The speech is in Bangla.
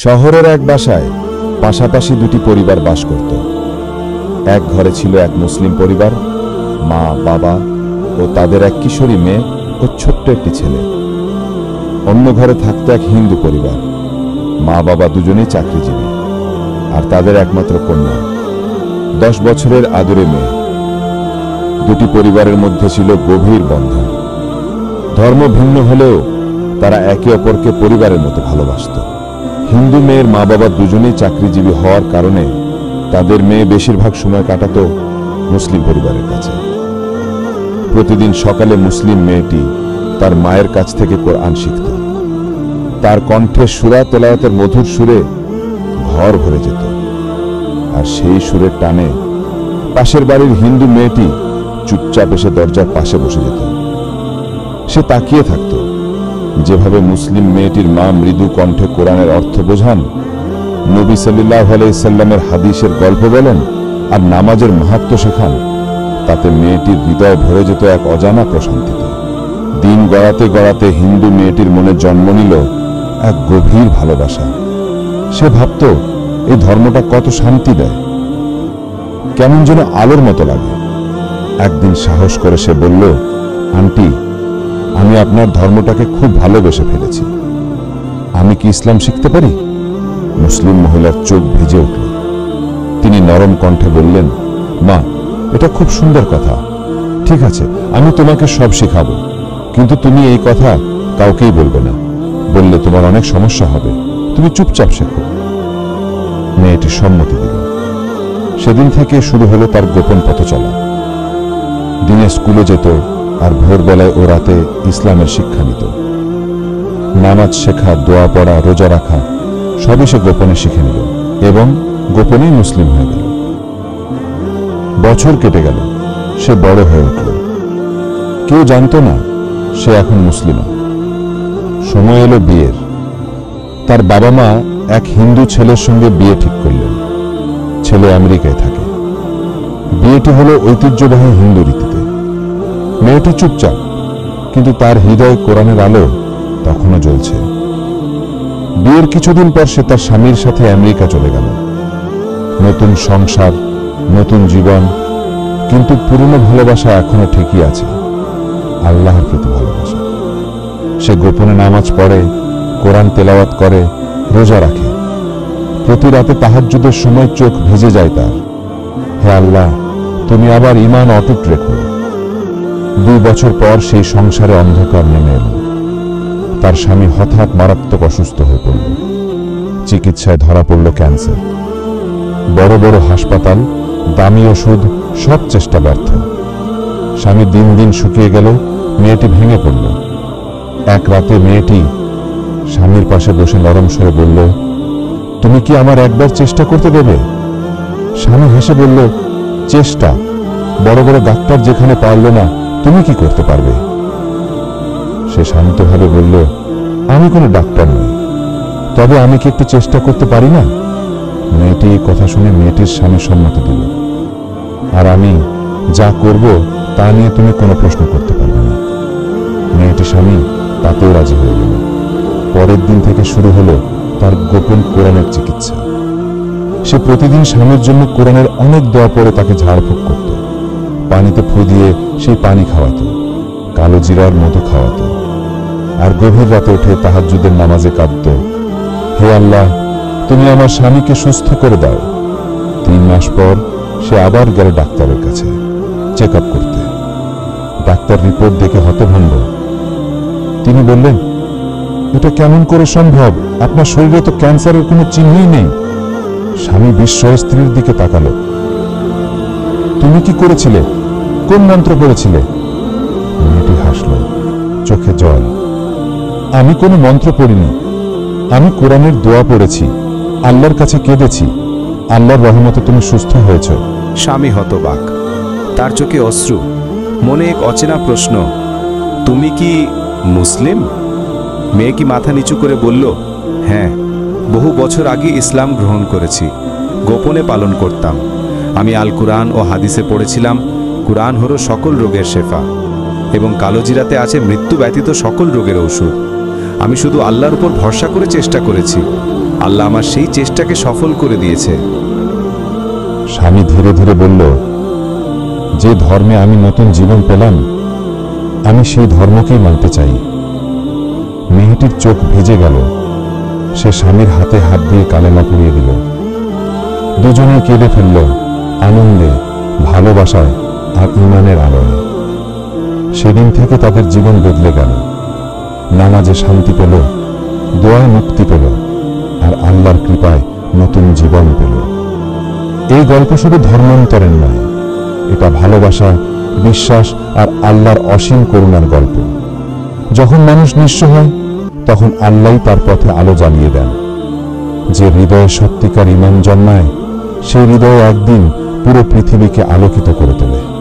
শহরের এক বাসায় পাশাপাশি দুটি পরিবার বাস করত। এক ঘরে ছিল এক মুসলিম পরিবার, মা, বাবা ও তাদের এক কিশোরী মেয়ে ও ছোট্ট একটি ছেলে। অন্য ঘরে থাকত এক হিন্দু পরিবার, মা বাবা দুজনেই চাকরিজীবী আর তাদের একমাত্র কন্যা 10 বছরের আদুরে মেয়ে। দুটি পরিবারের মধ্যে ছিল গভীর বন্ধন। ধর্ম ভিন্ন হলেও তারা একে অপরকে পরিবারের মতো ভালোবাসত। হিন্দু মেয়ের মা বাবা দুজনেই চাকরিজীবী হওয়ার কারণে তাদের মেয়ে বেশিরভাগ সময় কাটাত মুসলিম পরিবারের কাছে। প্রতিদিন সকালে মুসলিম মেয়েটি তার মায়ের কাছ থেকে কোরআন শিখত। তার কণ্ঠে সূরা তেলাওয়াতের মধুর সুরে ঘর ভরে যেত, আর সেই সুরের টানে পাশের বাড়ির হিন্দু মেয়েটি চুপচাপ এসে দরজার পাশে বসে যেত। সে তাকিয়ে থাকত যেভাবে মুসলিম মেয়েটির মা মৃদু কণ্ঠে কোরআনের অর্থ বোঝান, নবী সাল্লাল্লাহু আলাইহি সাল্লামের হাদিসের গল্প বলেন আর নামাজের মাহাত্ম্য শেখান। তাতে মেয়েটির হৃদয় ভরে যেত এক অজানা প্রশান্তিতে। দিন গড়াতে গড়াতে হিন্দু মেয়েটির মনে জন্ম নিল এক গভীর ভালোবাসা। সে ভাবত এই ধর্মটা কত শান্তি দেয়, কেমন যেন আলোর মতো লাগে। একদিন সাহস করে সে বলল, আন্টি, আমি আপনার ধর্মটাকে খুব ভালোবেসে ফেলেছি, আমি কি ইসলাম শিখতে পারি? মুসলিম মহিলার চোখ ভিজে উঠল। তিনি নরম কণ্ঠে বললেন, মা, এটা খুব সুন্দর কথা, ঠিক আছে, আমি তোমাকে সব শেখাবো, কিন্তু তুমি এই কথা কাউকেই বলবে না, বললে তোমার অনেক সমস্যা হবে, তুমি চুপচাপ শেখো। মেয়েটি সম্মতি দিল। সেদিন থেকে শুরু হলো তার গোপন পথ চলা। দিনে স্কুলে যেত আর ভোরবেলায় ও রাতে ইসলামের শিক্ষা নিত। নামাজ শেখা, দোয়া পড়া, রোজা রাখা সবই সে গোপনে শিখে নিল এবং গোপনেই মুসলিম হয়ে গেল। বছর কেটে গেল, সে বড় হয়ে উঠল। কেউ জানত না সে এখন মুসলিমা। সময় এলো বিয়ের। তার বাবা মা এক হিন্দু ছেলের সঙ্গে বিয়ে ঠিক করলেন। ছেলে আমেরিকায় থাকে। বিয়েটি হলো ঐতিহ্যবাহী হিন্দু রীতিতে। মেয়েটি চুপচাপ, কিন্তু তার হৃদয় কোরআনের আলো তখনও জ্বলছে। বিয়ের কিছুদিন পর সে তার স্বামীর সাথে আমেরিকা চলে গেল। নতুন সংসার, নতুন জীবন, কিন্তু পুরনো ভালোবাসা এখনো ঠিকই আছে, আল্লাহর প্রতি ভালোবাসা। সে গোপনে নামাজ পড়ে, কোরআন তেলাওয়াত করে, রোজা রাখে। প্রতি রাতে তাহাজ্জুদের সময় চোখ ভিজে যায় তার, হে আল্লাহ, তুমি আবার ঈমান অটুট রেখো। 2 বছর পর সেই সংসারে অন্ধকার নেমে এল। তার স্বামী হঠাৎ মারাত্মক অসুস্থ হয়ে পড়ল। চিকিৎসায় ধরা পড়ল ক্যান্সার। বড় বড় হাসপাতাল, দামি ওষুধ, সব চেষ্টা ব্যর্থ। স্বামী দিন দিন শুকিয়ে গেল, মেয়েটি ভেঙে পড়ল। এক রাতে মেয়েটি স্বামীর পাশে বসে নরম স্বরে বলল, তুমি কি আমার একবার চেষ্টা করতে দেবে? স্বামী হেসে বলল, চেষ্টা? বড় বড় ডাক্তার যেখানে পারল না, তুমি কি করতে পারবে? সে শান্তভাবে বলল, আমি কোনো ডাক্তার নই, তবে আমি কি একটু চেষ্টা করতে পারি না? মেয়েটি এই কথা শুনে মেয়েটির স্বামী সম্মতি দিল, আর আমি যা করব তা নিয়ে তুমি কোনো প্রশ্ন করতে পারবে না। মেয়েটির স্বামী তাতেও রাজি হয়ে গেল। পরের দিন থেকে শুরু হলো তার গোপন কোরআনের চিকিৎসা। সে প্রতিদিন স্বামীর জন্য কোরআনের অনেক দোয়া পড়ে তাকে ঝাড়ফুঁক করত। পানিতে ফু দিয়ে সেই পানি খাওয়াতো, কালো জিরার মধু খাওয়াতো, আর গভীর রাতে উঠে তাহাজ্জুদের নামাজে কাঁদত, হে আল্লাহ, তুমি আমার স্বামীকে সুস্থ করে দাও। 3 মাস পর সে আবার গেল ডাক্তারের কাছে চেক আপ করতে। ডাক্তার রিপোর্ট দেখে হতভম্ব। তিনি বললেন, এটা কেমন করে সম্ভব? আপনার শরীরে তো ক্যান্সারের কোনো চিহ্নই নেই। স্বামী বিস্ময়ে স্ত্রীর দিকে তাকালো। তুমি কি করেছিলে? কোন মন্ত্র পড়েছিলে? মেয়েটি হাসল, চোখে জল। আমি কোনো মন্ত্র পড়িনি, আমি কোরআনের দোয়া পড়েছি, আল্লাহর কাছে কেঁদেছি, আল্লাহর রহমতে তুমি সুস্থ হয়েছ। স্বামী হতবাক, তার চোখে অশ্রু, মনে এক অচেনা প্রশ্ন, তুমি কি মুসলিম? মেয়ে কি মাথা নিচু করে বলল, হ্যাঁ, বহু বছর আগে ইসলাম গ্রহণ করেছি, গোপনে পালন করতাম। আমি আল কুরআন ও হাদিসে পড়েছিলাম, কুরআন হলো সকল রোগের শেফা এবং কালোজিরাতে আছে মৃত্যু ব্যতীত সকল রোগের ঔষধ। আমি শুধু আল্লাহর উপর ভরসা করে চেষ্টা করেছি। আল্লাহ আমার সেই চেষ্টাকে সফল করে দিয়েছে। স্বামী ধীরে ধীরে বলল, যে ধর্মে আমি নতুন জীবন পেলাম, আমি সেই ধর্মকেই মানতে চাই। মেয়েটির চোখ ভিজে গেল। সে স্বামীর হাতে হাত দিয়ে কালেমা পরিয়ে দিল। দুজনেই কেঁদে ফেলল, আনন্দে, ভালোবাসায় আর ঈমানের আলোয়। সেদিন থেকে তাদের জীবন বদলে গেল। নামাজে শান্তি পেল, দোয়ায় মুক্তি পেল, আর আল্লাহর কৃপায় নতুন জীবন পেল। এই গল্প শুধু ধর্মান্তরের নয়, এটা ভালোবাসা, বিশ্বাস আর আল্লাহর অসীম করুণার গল্প। যখন মানুষ নিঃস্ব হয়, তখন আল্লাহই তার পথে আলো জ্বালিয়ে দেন। যে হৃদয়ে সত্যিকার ঈমান জন্মায়, সেই হৃদয় একদিন পুরো পৃথিবীকে আলোকিত করে তোলে।